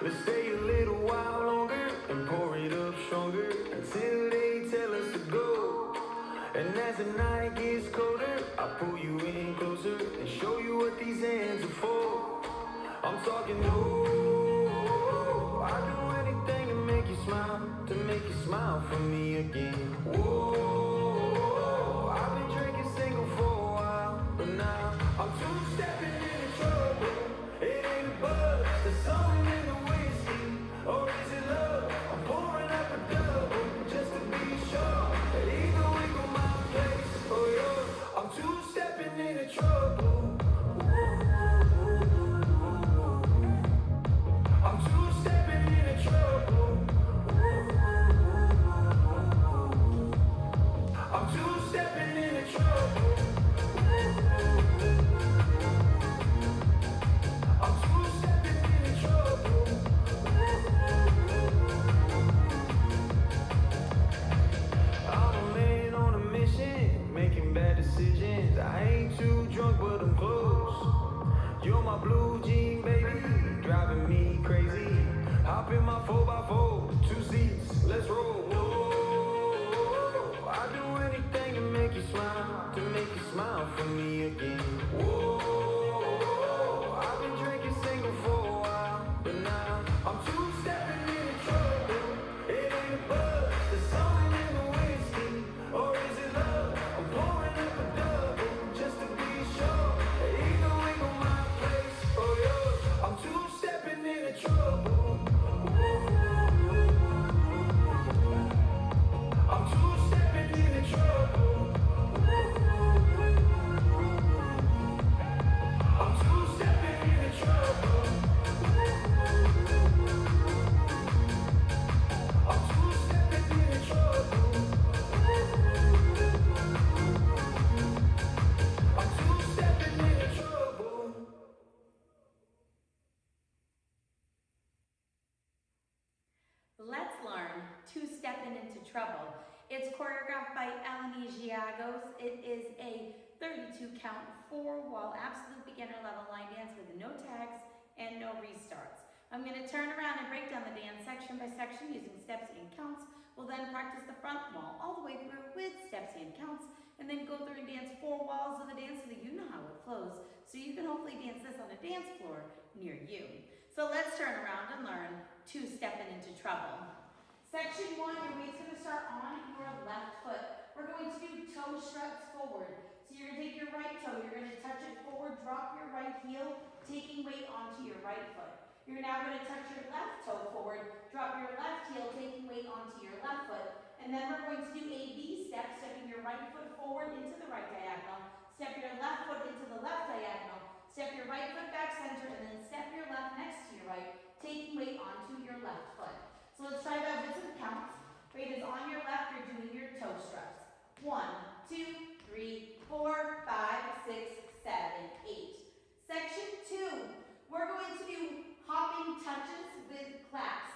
Let's stay a little while longer and pour it up stronger until they tell us to go. And as the night gets colder, I pull you in closer and show you what these hands are for. I'm talking, oh, I do anything to make you smile for me again. Whoa, I've been drinking single for a while, but now I'm two-stepping into trouble. It ain't a buzz, there's something in the whiskey, or is it love? I'm pouring up a double just to be sure that either we go my place or yours. I'm two-stepping into trouble. I'm two-stepping into trouble. I'm two-stepping into trouble. I'm two-stepping into trouble. I'm a man on a mission, making bad decisions. I ain't too drunk, but I'm close. You're my blue jean, baby, driving me crazy. Hop in my 4x4, 2 seats, let's roll. Whoa, I do anything to make you smile for me again. Whoa, I've been drinking single for a while, but now I'm two-stepping into trouble. It ain't a buzz, there's something in the whiskey, or is it love? I'm pouring up a double just to be sure that either we go my place or yours. I'm two-stepping into trouble. I'm two-stepping into trouble. I'm two-stepping into trouble. I'm two-stepping into trouble. I'm two-stepping into trouble. Let's learn Two-Stepping into Trouble. It's choreographed by Eleni Giagos. It is a 32 count, 4-wall, absolute beginner level line dance with no tags and no restarts. I'm going to turn around and break down the dance section by section using steps and counts. We'll then practice the front wall all the way through with steps and counts, and then go through and dance 4 walls of the dance so that you know how it flows, so you can hopefully dance this on a dance floor near you. So let's turn around and learn Two-Stepping into Trouble. Section 1, your weight's going to start on your left foot. We're going to do toe struts forward. So you're going to take your right toe, you're going to touch it forward, drop your right heel, taking weight onto your right foot. You're now going to touch your left toe forward, drop your left heel, taking weight onto your left foot. And then we're going to do a V step, stepping your right foot forward into the right diagonal, step your left foot into the left diagonal, step your right foot back center, and then step your left next to your right, taking weight onto your left foot. So let's try that with some counts. Weight is on your left, you're doing your toe struts. 1, 2, 3, 4, 5, 6, 7, 8. Section 2, we're going to do hopping touches with claps.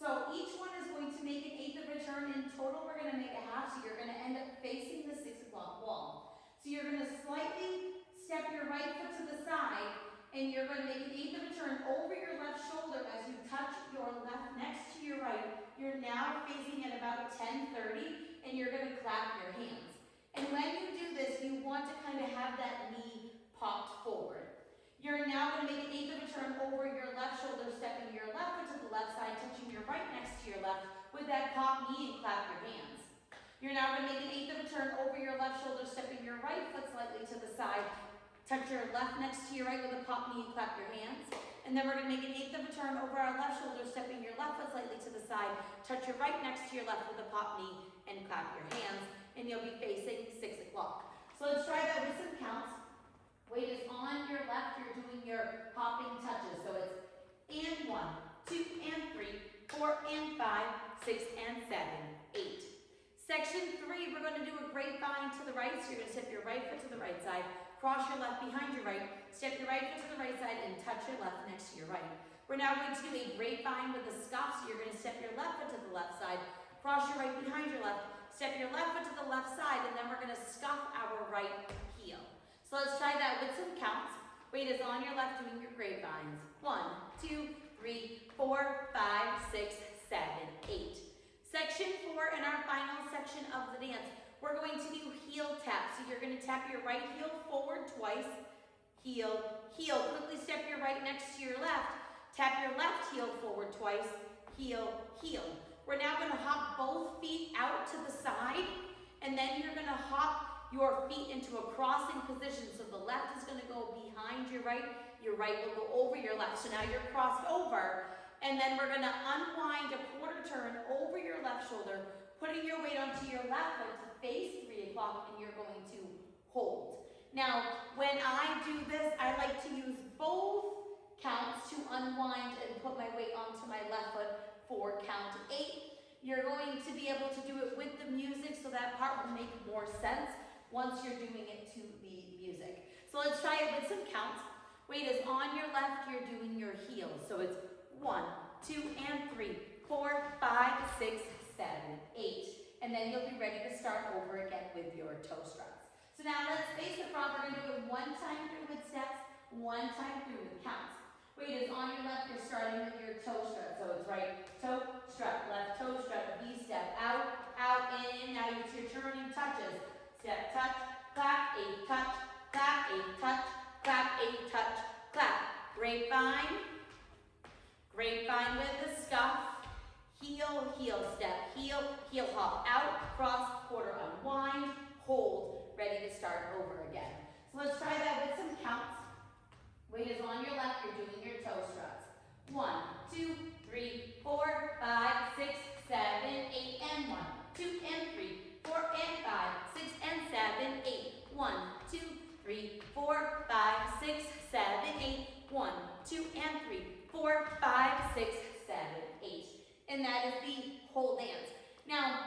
So each one is going to make an 1/8 of a turn. In total, we're going to make a half, so you're going to end up facing the 6 o'clock wall. So you're going to slightly step your right foot to the side, and you're going to make an 1/8 of a turn over your left shoulder as you touch your left next to your right. You're now facing at about 10:30, and you're going to clap your hands. And when you do this, you want to kind of have that knee popped forward. You're now going to make an 1/8 of a turn over your left shoulder, stepping your left foot to the left side, touching your right next to your left with that pop knee, and clap your hands. You're now going to make an 1/8 of a turn over your left shoulder, stepping your right foot slightly to the side, touch your left next to your right with a pop knee, and clap your hands. And then we're going to make an 1/8 of a turn over our left shoulder, stepping your left foot slightly to the side, touch your right next to your left with a pop knee, and clap your hands. And you'll be facing 6 o'clock. So let's try that with some counts. Weight is on your left, you're doing your hopping touches. So it's and 1, 2 and 3, 4 and 5, 6 and 7, 8. Section 3, we're going to do a grapevine to the right. So you're going to step your right foot to the right side, cross your left behind your right, step your right foot to the right side, and touch your left next to your right. We're now going to do a grapevine with a scuff. So you're going to step your left foot to the left side, cross your right behind your left, step your left foot to the left side, and then we're going to scuff our right heel. So let's try that with some counts. Weight is on your left doing your grapevines. 1, 2, 3, 4, 5, 6, 7, 8. Section 4 in our final section of the dance. We're going to do heel taps. So you're going to tap your right heel forward twice. Heel, heel. Quickly step your right next to your left. Tap your left heel forward twice. Heel, heel. We're now going to hop both feet out to the side. And then you're going to hop your feet into a crossing position. So the left is going to go behind your right will go over your left. So now you're crossed over. And then we're going to unwind a quarter turn over your left shoulder, putting your weight onto your left foot to face 3 o'clock, and you're going to hold. Now, when I do this, I like to use both counts to unwind and put my weight onto my left foot for count 8. You're going to be able to do it with the music, so that part will make more sense once you're doing it to the music. So let's try it with some counts. Weight is on your left, you're doing your heels. So it's 1, 2, and 3, 4, 5, 6, 7, 8. And then you'll be ready to start over again with your toe struts. So now let's face the front. We're going to do it 1 time through with steps, 1 time through with counts. Weight is on your left, you're starting with your toe strut. So it's right toe strut, left toe strut, V step, out, out, in. Now it's your turning touches. Step, touch, clap, 8, touch, clap, 8, touch, clap, 8, touch, clap. Grapevine. Grapevine with the scuff, heel, heel step, heel, heel hop, out, cross, quarter unwind, hold, ready to start over again. So let's try that with some counts. Weight is on your left, you're doing your toe struts. 1, 2, 3, 4, 5, 6, 7, 8, and 1, 2, and 3, 4, and 5, 6, and 7, 8, 1, 2, 3, 4, 5, 6, 7, 8, 1, 2, and 3, 4, 5, 6, 7, 8. And that is the whole dance. Now,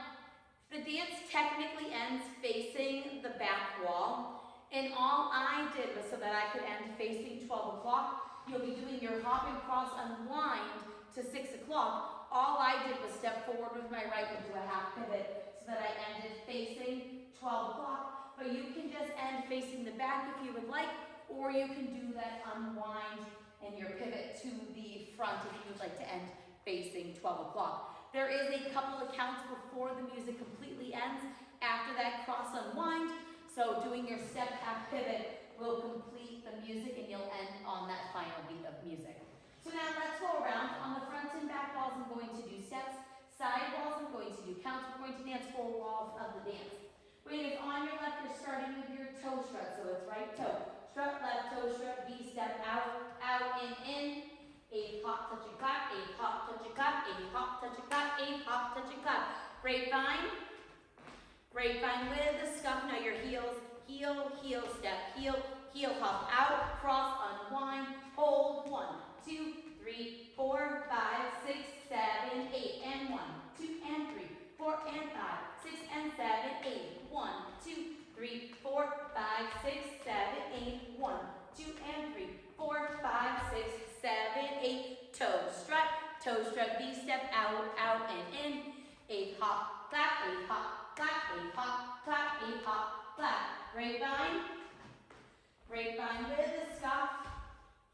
the dance technically ends facing the back wall. And all I did was so that I could end facing 12 o'clock. You'll be doing your hop and cross unwind to 6 o'clock. All I did was step forward with my right and do a half pivot so that I ended facing 12 o'clock. But you can just end facing the back if you would like, or you can do that unwind and your pivot to the front if you would like to end facing 12 o'clock. There is a couple of counts before the music completely ends after that cross unwind. So doing your step half pivot will complete the music and you'll end on that final beat of music. So now let's go around. On the front and back walls, I'm going to do steps. Side walls, I'm going to do counts. We're going to dance 4 walls of the dance. Weight is on your left, you're starting with your toe strut. So it's right toe. Strut, left toe strut, V step, out, out, in. 8 hop, touch and clap, 8 hop, touch and clap, 8 hop, touch and clap, 8 hop, touch and clap. Grapevine. Grapevine with the scuff. Now your heels, heel, heel step, heel, heel hop, out, cross, unwind, hold. 1, 2, 3, 4, 5, 6, 7, 8, and 1, 2, and 3, 4, and 5, 6, and 7, 8, 1, 2, 3, 4, 5, 6, 7, 8, 1, 2, and 3, 4, 5, 6, 7, 8, toe strut, V step, out, out, and in. 8 hop, clap, 8 hop, clap, 8 hop, clap, 8 hop, clap. Grapevine. Grapevine with the scuff.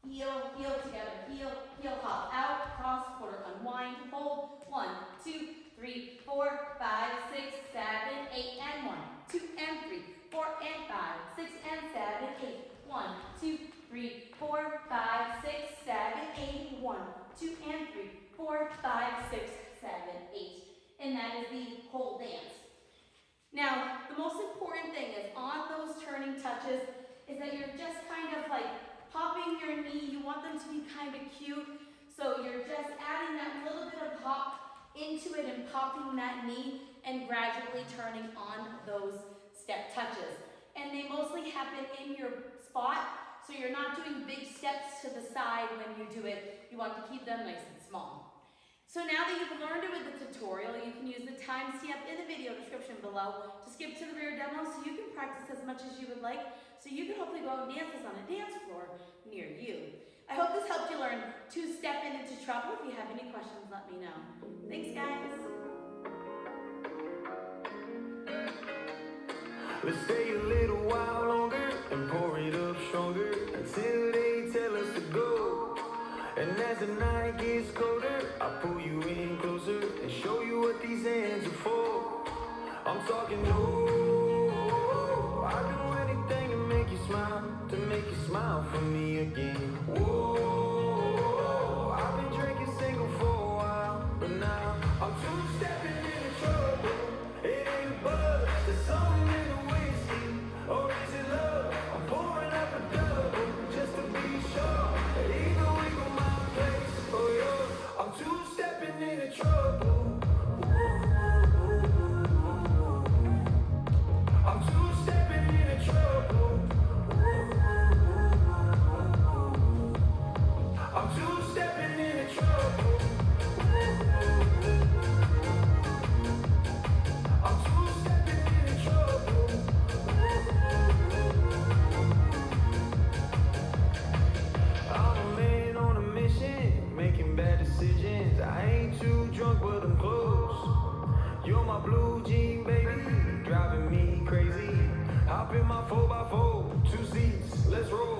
Heel, heel together, heel, heel hop, out, cross, quarter unwind, hold. 1, 2, 3, 4, 5, 6, 7, 8, and 1, 2, and 3, 4, and 5, 6, and 7, 8, 1, 2, 3, 4, 5, 6, 7, 8, 1, 2, and 3, 4, 5, 6, 7, 8. And that is the whole dance. Now, the most important thing is on those turning touches is that you're just kind of like popping your knee. You want them to be kind of cute. So you're just adding that little bit of hop into it and popping that knee and gradually turning on those step touches. And they mostly happen in your spot. So you're not doing big steps to the side when you do it. You want to keep them nice and small. So now that you've learned it with the tutorial, you can use the timestamp in the video description below to skip to the rear demo so you can practice as much as you would like, so you can hopefully go out and dance this on a dance floor near you. I hope this helped you learn to step into trouble. If you have any questions, let me know. Thanks, guys. Let's stay a little while longer and pour it up stronger until they tell us to go. And as the night gets colder, I pull you in closer and show you what these hands are for. I'm talking, oh, I do anything to make you smile for me again. Whoa, I've been drinking single for a while, but now I'm two-stepping into trouble. It ain't a buzz, there's something in the whiskey, or is it love? I'm pouring up a double just to be sure that either we go my place or yours. I'm two-stepping into trouble. I'm two-stepping into trouble. I'm two-stepping into trouble. I'm two-stepping into trouble. I'm a man on a mission, making bad decisions. I ain't too drunk, but I'm close. You're my blue jean, baby, driving me crazy. Hop in my 4x4, 2 seats, let's roll.